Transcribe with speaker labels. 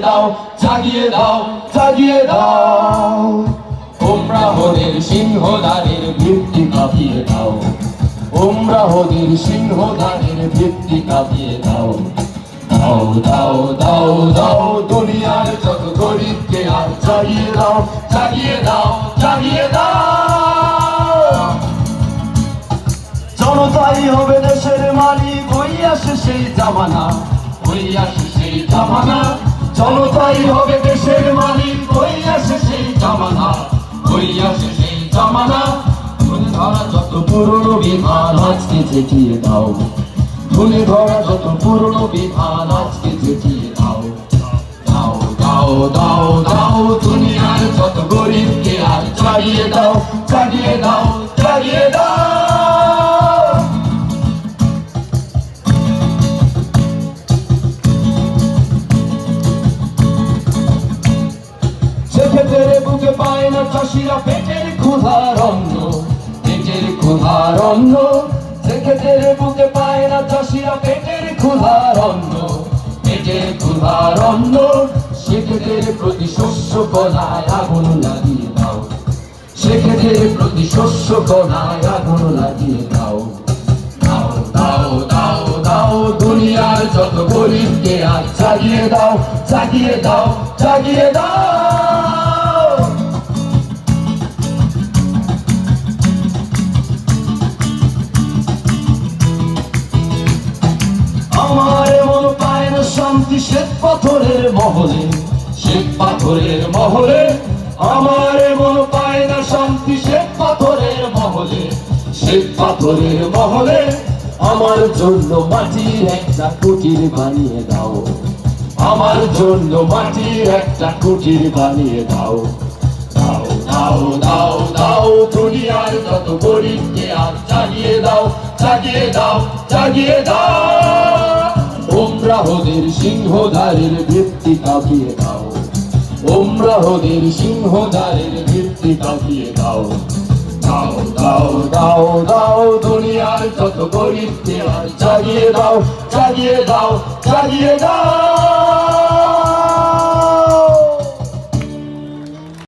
Speaker 1: দাও, জাগিয়ে দাও, জাগিয়ে দাও। উমরাহদের সিংহদ্বারের ভিত্তি কাঁপিয়ে দাও, উমরাহদের সিংহদ্বারের ভিত্তি কাঁপিয়ে দাও। দাও দাও দাও দাও দুনিয়ার যত গরিবকে আর জাগিয়ে দাও, জাগিয়ে দাও, জাগিয়ে দাও। জনতাই হবে দেশের মালিক, ওই আসে সেই জামানা, ওই আসে সেই জামানা। জনতাই হবে দেশের মালিক, ওই আসে সেই জামানা, ওই আসে সেই জামানা। ধরে ধরা যত পুরনো বিধান আজকে চেটিয়ে দাও, ধরে ধরা যত পুরনো বিধান আজকে চেটিয়ে দাও। দাও দাও দাও দাও দুনিয়ার যত গরিবকে আর জাগিয়ে দাও, জাগিয়ে দাও, জাগিয়ে দাও। ক্ষেতের বুকে পায় না চাষিরা পেটের ক্ষুধার অন্ন, পেটের ক্ষুধার অন্ন। ক্ষেতের বুকে পায় না চাষিরা পেটের ক্ষুধার অন্ন, পেটের ক্ষুধার অন্ন। সেক্ষেত্রে প্রতি শস্য কণায় আগুন লাগিয়ে দাও, সেক্ষেত্রে প্রতি শস্য কণায় আগুন লাগিয়ে দাও। দাও দাও দাও দাও দুনিয়ার যত গরিবকে আর জাগিয়ে দাও, জাগিয়ে দাও, জাগিয়ে দাও। আমার মন পায় না শান্তি শ্বেত পাথরের মহলে, শ্বেত পাথরের মহলে। আমার মন পায় না শান্তি শ্বেত পাথরের মহলে, শ্বেত পাথরের মহলে। আমার জন্য মাটির একটা কুটির বানিয়ে দাও, আমার জন্য মাটির একটা কুটির বানিয়ে দাও। দাও দাও দাও দাও দুনিয়ার যত গরিবকে আর জাগিয়ে দাও, জাগিয়ে দাও, জাগিয়ে দাও। উমরাহদের সিংহদ্বারের ভিত্তি কাঁপিয়ে দাও, উমরাহদের সিংহদ্বারের ভিত্তি কাঁপিয়ে দাও। দাও দাও দাও দাও দুনিয়ার যত গরিবকে আর জাগিয়ে দাও, জাগিয়ে দাও, জাগিয়ে দাও।